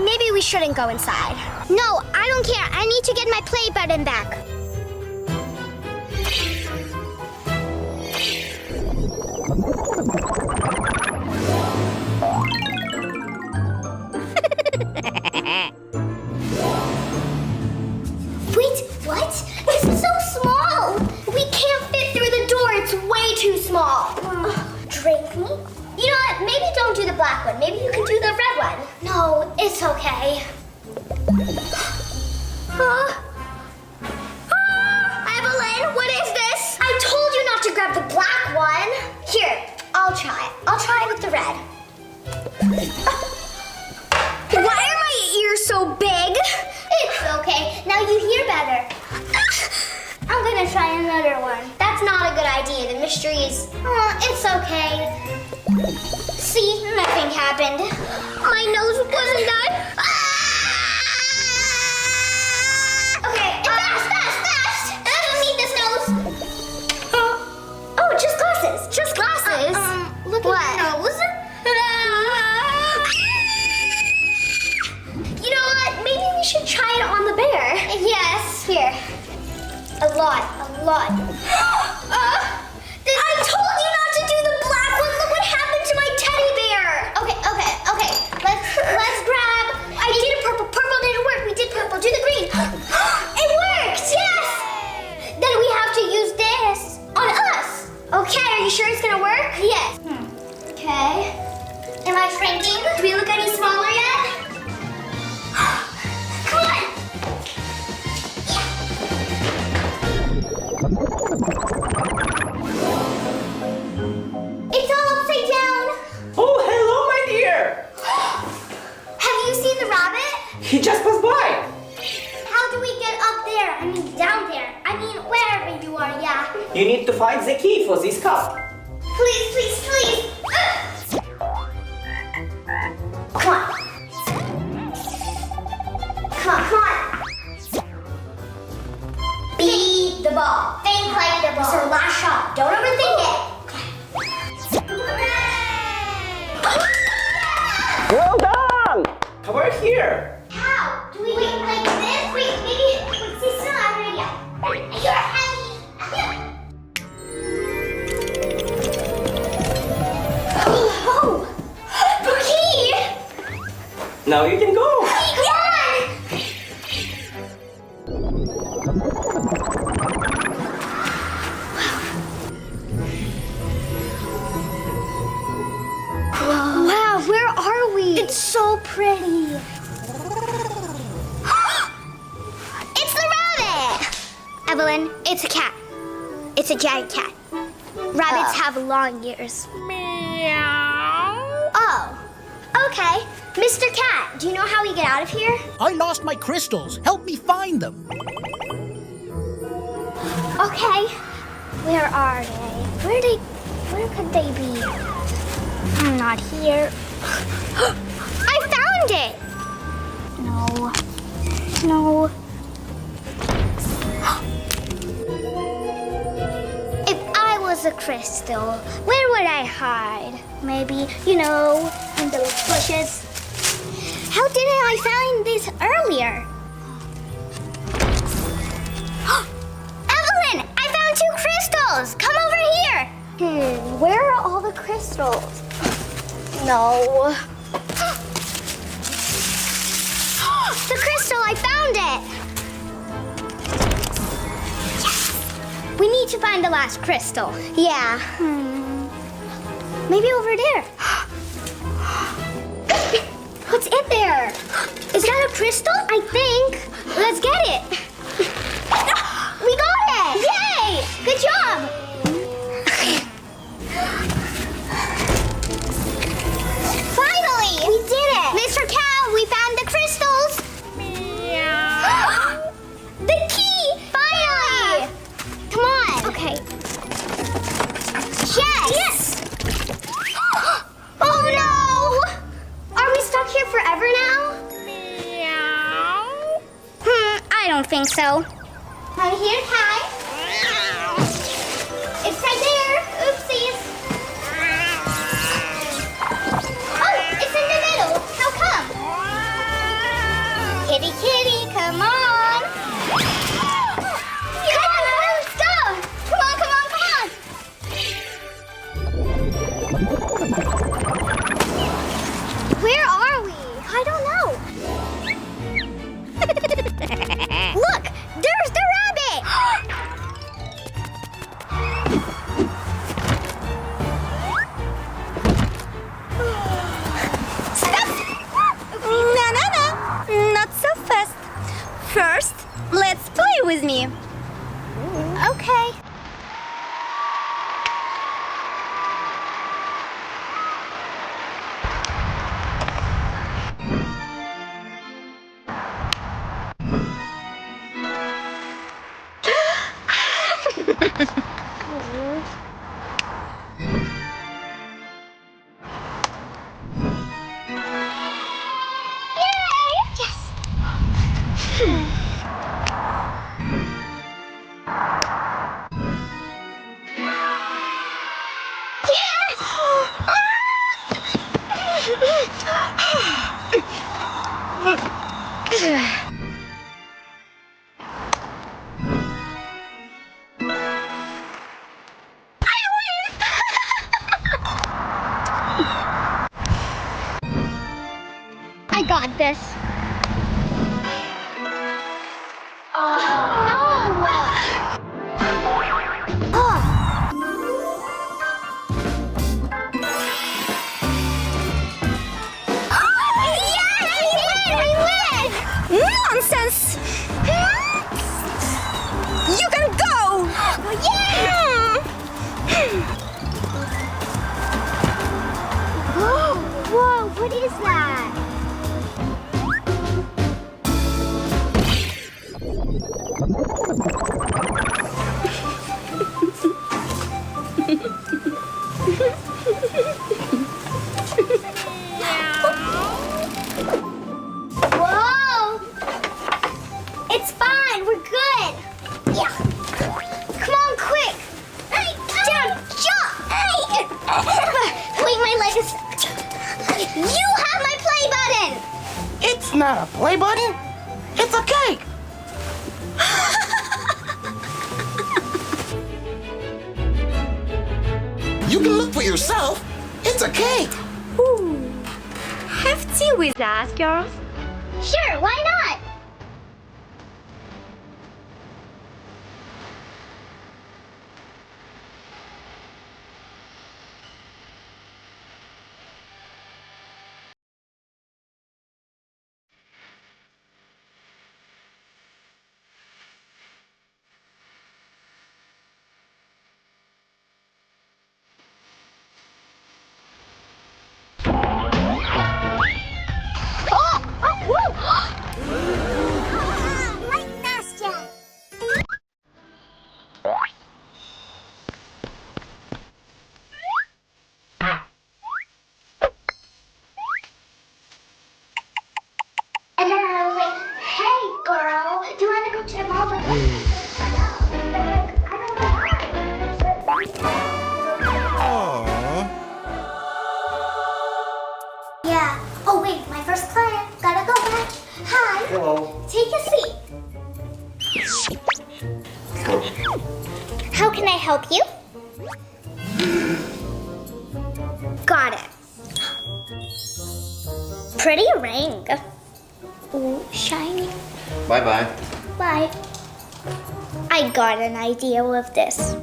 maybe we shouldn't go inside. No, I don't care. I need to get my play button back. Wait, what? This is so small. We can't fit through the door. It's way too small. Drink me? You know what? Maybe don't do the black one. Maybe you can do the red one. No, it's okay. Evelyn, what is this? I told you not to grab the black one. Here, I'll try it. I'll try with the red. Why are my ears so big? It's okay. Now you hear better. I'm gonna try another one. That's not a good idea. The mystery is... Oh, it's okay. See, nothing happened. My nose wasn't done. Okay, fast! I don't need this nose. Oh, just glasses. Just glasses. Look at your nose. You know what? Maybe we should try it on the bear. Yes. Here. A lot. I told you not to do the black one. Look what happened to my teddy bear. Okay. Let's grab. I did a purple. Purple didn't work. We did purple. Do the green. It worked. Yes. Then we have to use this on us. Okay. Are you sure it's gonna work? Yes. Okay. Am I shrinking? Do we look any smaller yet? Come on. It's all upside down. Oh, hello, my dear. Have you seen the rabbit? He just passed by. How do we get up there? I mean, down there. I mean, wherever you are, yeah. You need to find the key for this cup. Please. Come on. Beat the ball. Think like the ball. It's our last shot. Don't overthink it. Well done. Come over here. How? Do we like this? Wait, maybe. See, still have an idea. You're heavy. Oh, the key. Now you can go. Come on. Wow, where are we? It's so pretty. It's the rabbit! Evelyn, it's a cat. It's a giant cat. Rabbits have long ears. Meow. Oh, okay. Mr. Cat, do you know how we get out of here? I lost my crystals. Help me find them. Okay. Where are they? Where could they be? I'm not here. I found it! No. If I was a crystal, where would I hide? Maybe, in those bushes. How didn't I find this earlier? Evelyn, I found 2 crystals! Come over here! Where are all the crystals? No. The crystal, I found it! Yes! We need to find the last crystal. Yeah. Maybe over there. What's in there? Is that a crystal? I think. Let's get it. We got it! Yay! Good job! Finally! We did it! Mr. Cow, we found the crystals! Meow. The key! Finally! Come on! Okay. Yes! Oh no! Are we stuck here forever now? Meow. I don't think so. I'm here, Kai. It's right there. Oopsies. Oh, it's in the middle. How come? Kitty, kitty, come on. Yeah, let's go. Come on, come on, come on. Where are we? I don't know. Look, there's the rabbit. Stop! No, no, no. Not so fast. First, let's play with me. Okay. I got this. Nonsense! You can go! Whoa, what is that? Whoa! It's fine, we're good. Yeah. Come on, quick. Down, jump. Wait, my leg is... You have my play button. It's not a play button. It's a cake. You can look for yourself. It's a cake. Have tea with us, girls. Sure, why not? Like Nastya. And then I was like, hey girl, do you want to go to the mall with us? Yeah. Oh wait, my first client. Gotta go back. Hi. Hello. Take a seat. How can I help you? Got it. Pretty ring. Ooh, shiny. Bye-bye. Bye. I got an idea with this.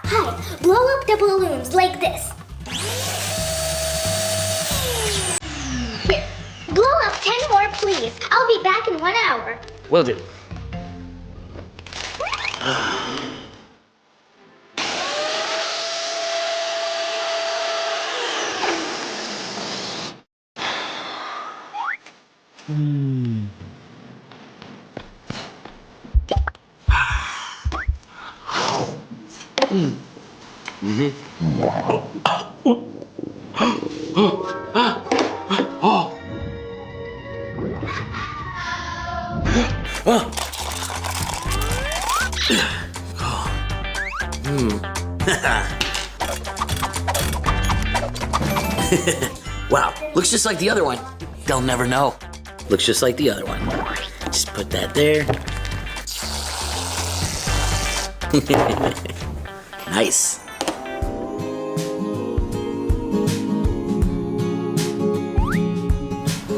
Hi, blow up the balloons like this. Here, blow up 10 more, please. I'll be back in 1 hour. Will do. Wow, looks just like the other one. They'll never know. Looks just like the other one. Just put that there. Nice.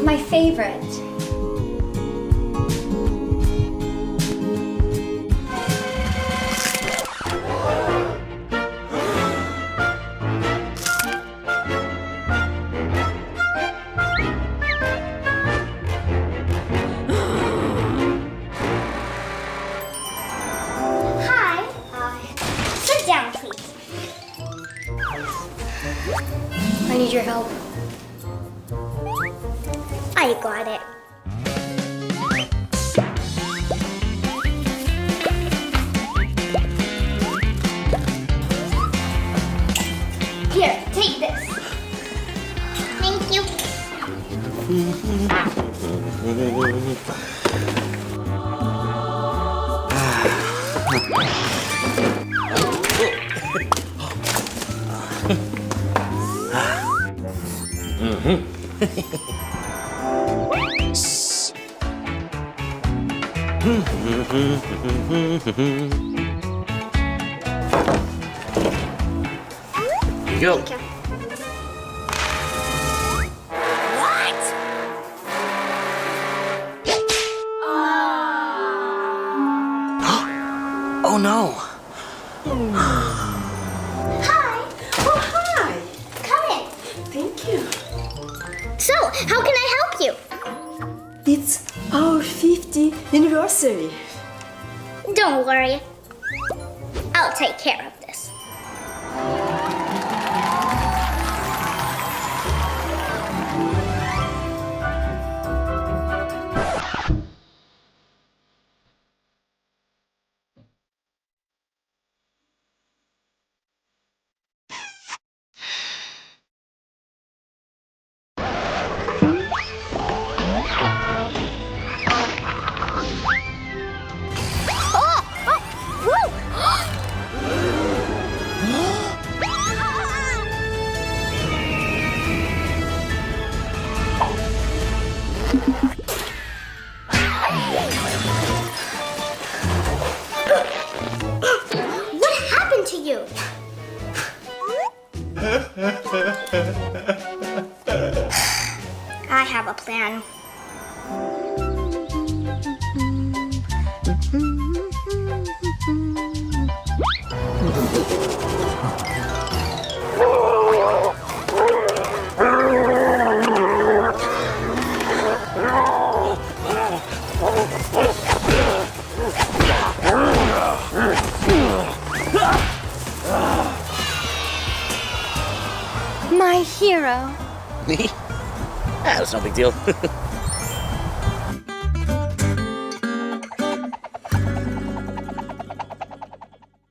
My favorite. Hi. Sit down, please. I need your help. I got it. Here, take this. Thank you. Here you go. Thank you. Oh no. Hi. Oh, hi. Come in. Thank you. So, how can I help you? It's our 50th anniversary. Don't worry. I'll take care of this. What happened to you? I have a plan. My hero. Me? That was no big deal.